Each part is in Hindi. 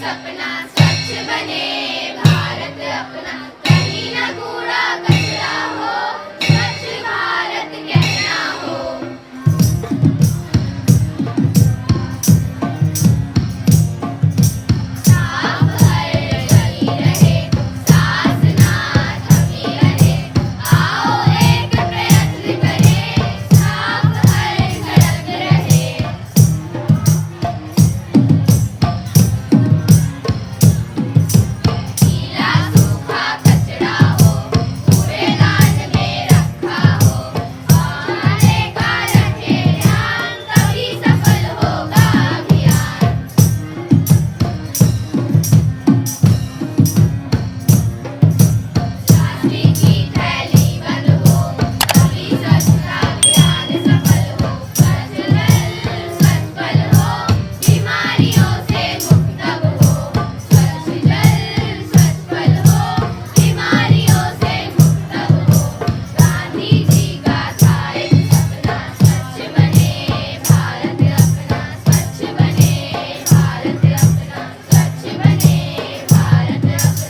सपना स्वच्छ बने भारत अपना, कहीं न कूड़ा कचरा हो, स्वच्छ भारत कहना हो। साफ हर गली रहे, सांस ना थमी रहे, आओ एक प्रयत्न करें, साफ हर सड़क रहे। गीला सूखा कचरा हो, कूड़ेदान में रखा हो, आने का रखे ध्यान, तभी सफल होगा अभियान। प्लास्टिक की थैली बंद हो, तभी स्वच्छता अभियान सफल हो। स्वच्छ जल स्वच्छ पल हो, बीमारियों से मुक्त अब हो। स्वच्छ जल स्वच्छ पल हो, बीमारियों से मुक्त अब हो। गांधी जी का था एक सपना, स्वच्छ बने भारत अपना, स्वच्छ बने भारत अपना, स्वच्छ बने भारत अपना।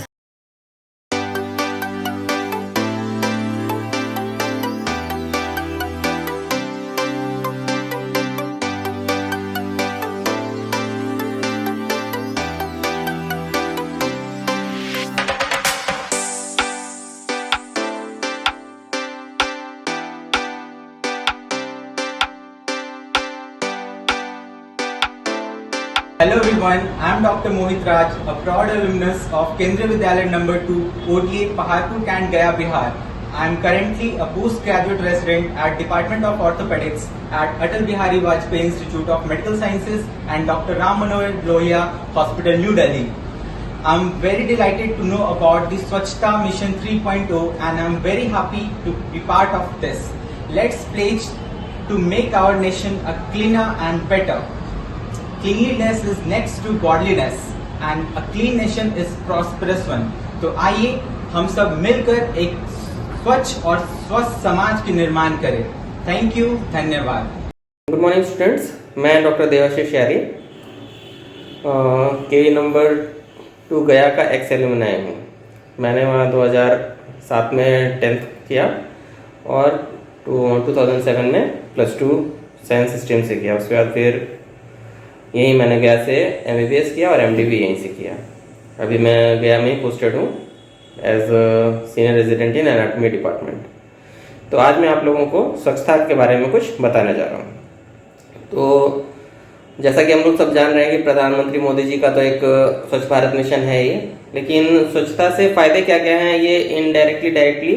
Hello everyone, I am Dr. Mohit Raj, a proud alumnus of Kendriya Vidyalaya number 2, OTA Paharpur Cant, Gaya, Bihar. I am currently a postgraduate resident at Department of Orthopedics at Atal Bihari Vajpayee Institute of Medical Sciences and Dr. Ram Manohar Lohia Hospital, New Delhi. I am very delighted to know about the Swachhta Mission 3.0 and I am very happy to be part of this. Let's pledge to make our nation a cleaner and better. Cleanliness is next to godliness and a clean nation is prosperous one. तो आइए हम सब मिलकर एक स्वच्छ और स्वस्थ समाज की निर्माण करें। थैंक यू, धन्यवाद। गुड मॉर्निंग स्टूडेंट्स, मैं डॉक्टर देवाशीष यारी के नंबर 2 गया का एक्स एलुमनाई हूँ। मैंने वहाँ 2007 में 10th किया और 2007 में +2 साइंस स्ट्रीम से किया। उसके बाद फिर यहीं मैंने गया से MBBS किया और MD भी यहीं से किया। अभी मैं गया में ही पोस्टेड हूँ as senior resident in anatomy department. तो आज मैं आप लोगों को स्वच्छता के बारे में कुछ बताने जा रहा हूँ। तो जैसा कि हम लोग सब जान रहे हैं कि प्रधानमंत्री मोदी जी का तो एक स्वच्छ भारत मिशन है ये, लेकिन स्वच्छता से फ़ायदे क्या क्या हैं ये इनडायरेक्टली डायरेक्टली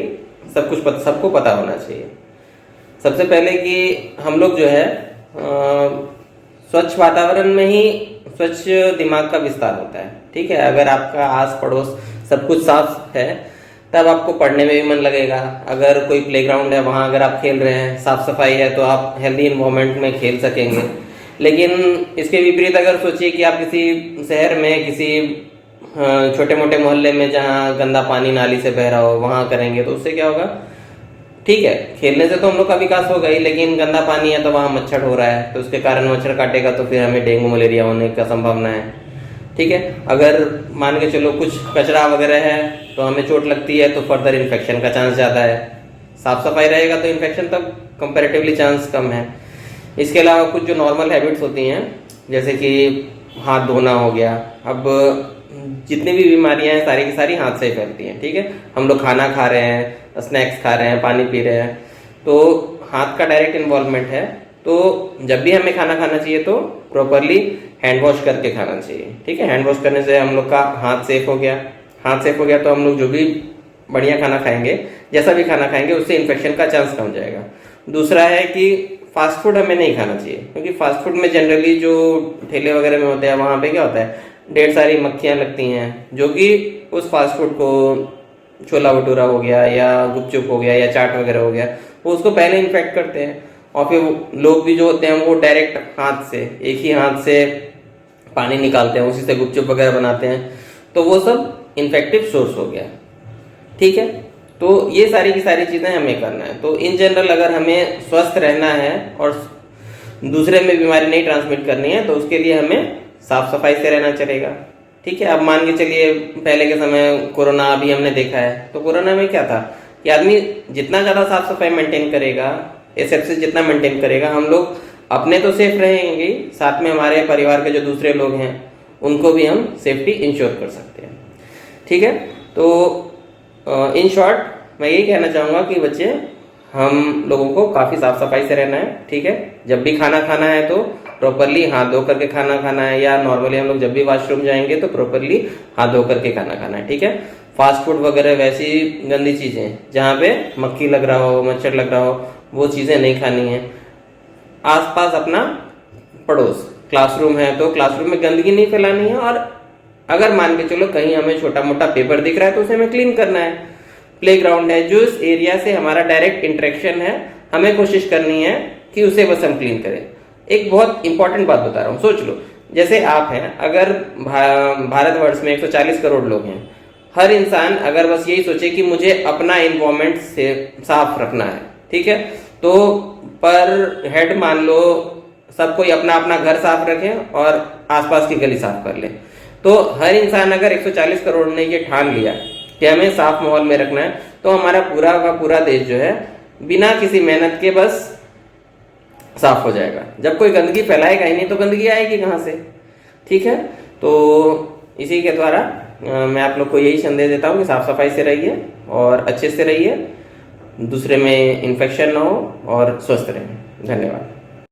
सबको पता होना चाहिए। सबसे पहले कि हम लोग जो है स्वच्छ वातावरण में ही स्वच्छ दिमाग का विस्तार होता है। ठीक है, अगर आपका आस पड़ोस सब कुछ साफ है तब आपको पढ़ने में भी मन लगेगा। अगर कोई प्लेग्राउंड है वहाँ अगर आप खेल रहे हैं, साफ सफाई है, तो आप हेल्दी इन्वायरमेंट में खेल सकेंगे। लेकिन इसके विपरीत अगर सोचिए कि आप किसी शहर में किसी छोटे मोटे मोहल्ले में जहाँ गंदा पानी नाली से बह रहा हो वहाँ करेंगे तो उससे क्या होगा। ठीक है, खेलने से तो हम लोग का विकास होगा ही, लेकिन गंदा पानी है तो वहाँ मच्छर हो रहा है, तो उसके कारण मच्छर काटेगा तो फिर हमें डेंगू मलेरिया होने का संभावना है। ठीक है, अगर मान के चलो कुछ कचरा वगैरह है तो हमें चोट लगती है तो फर्दर इन्फेक्शन का चांस ज़्यादा है। साफ सफाई रहेगा तो इन्फेक्शन तक कंपैरेटिवली चांस कम है। इसके अलावा कुछ जो नॉर्मल हैबिट्स होती हैं जैसे कि हाथ धोना हो गया। अब जितनी भी बीमारियां हैं सारी की सारी हाथ से ही फैलती हैं। ठीक है, हम लोग खाना खा रहे हैं, स्नैक्स खा रहे हैं, पानी पी रहे हैं, तो हाथ का डायरेक्ट इन्वॉल्वमेंट है। तो जब भी हमें खाना खाना चाहिए तो प्रॉपरली हैंड वॉश करके खाना चाहिए। ठीक है, हैंड वॉश करने से हम लोग का हाथ सेफ हो गया। हाथ सेफ हो गया तो हम लोग जो भी बढ़िया खाना खाएंगे, जैसा भी खाना खाएंगे, उससे इन्फेक्शन का चांस कम जाएगा। दूसरा है कि फास्ट फूड हमें नहीं खाना चाहिए, क्योंकि फास्ट फूड में जनरली जो ठेले वगैरह में होते हैं वहाँ पे क्या होता है, ढेर सारी मक्खियाँ लगती हैं जो कि उस फास्ट फूड को, छोला भटूरा हो गया या गुपचुप हो गया या चाट वगैरह हो गया, वो उसको पहले इन्फेक्ट करते हैं। और फिर लोग भी जो होते हैं वो डायरेक्ट हाथ से, एक ही हाथ से पानी निकालते हैं, उसी से गुपचुप वगैरह बनाते हैं, तो वो सब इन्फेक्टिव सोर्स हो गया। ठीक है, तो ये सारी की सारी चीज़ें हमें करना है। तो इन जनरल अगर हमें स्वस्थ रहना है और दूसरे में बीमारी नहीं ट्रांसमिट करनी है तो उसके लिए हमें साफ सफाई से रहना चलेगा। ठीक है। अब मान के चलिए पहले के समय कोरोना अभी हमने देखा है, तो कोरोना में क्या था कि आदमी जितना ज़्यादा साफ सफाई मेंटेन करेगा, एसेप्सिस जितना मेंटेन करेगा, हम लोग अपने तो सेफ रहेंगे, साथ में हमारे परिवार के जो दूसरे लोग हैं उनको भी हम सेफ्टी इंश्योर कर सकते हैं। ठीक है, तो इन शॉर्ट मैं यही कहना चाहूँगा कि बच्चे हम लोगों को काफ़ी साफ सफाई से रहना है। ठीक है, जब भी खाना खाना है तो प्रॉपरली हाथ धो करके खाना खाना है, या नॉर्मली हम लोग जब भी वॉशरूम जाएंगे तो प्रॉपरली हाथ धो करके खाना खाना है। ठीक है, फास्ट फूड वगैरह वैसी गंदी चीज़ें जहाँ पे मक्खी लग रहा हो, मच्छर लग रहा हो, वो चीज़ें नहीं खानी है। आसपास अपना पड़ोस, क्लासरूम है तो क्लासरूम में गंदगी नहीं फैलानी है, और अगर मान के चलो कहीं हमें छोटा मोटा पेपर दिख रहा है तो उसे हमें क्लीन करना है। प्लेग्राउंड है, जो इस एरिया से हमारा डायरेक्ट इंटरेक्शन है, हमें कोशिश करनी है कि उसे बस हम क्लीन करें। एक बहुत इंपॉर्टेंट बात बता रहा हूँ, सोच लो, जैसे आप हैं, अगर भारतवर्ष में 140 करोड़ लोग हैं, हर इंसान अगर बस यही सोचे कि मुझे अपना इन्वायरमेंट से साफ रखना है, ठीक है, तो पर हेड मान लो सब कोई अपना अपना घर साफ रखे और आसपास की गली साफ कर ले, तो हर इंसान अगर 140 करोड़ ने ये ठान लिया कि हमें साफ माहौल में रखना है, तो हमारा पूरा का पूरा देश जो है बिना किसी मेहनत के बस साफ हो जाएगा। जब कोई गंदगी फैलाएगा ही नहीं तो गंदगी आएगी कहाँ से? ठीक है, तो इसी के द्वारा मैं आप लोग को यही संदेश देता हूँ कि साफ सफाई से रहिए और अच्छे से रहिए, दूसरे में इन्फेक्शन ना हो और स्वस्थ रहें। धन्यवाद।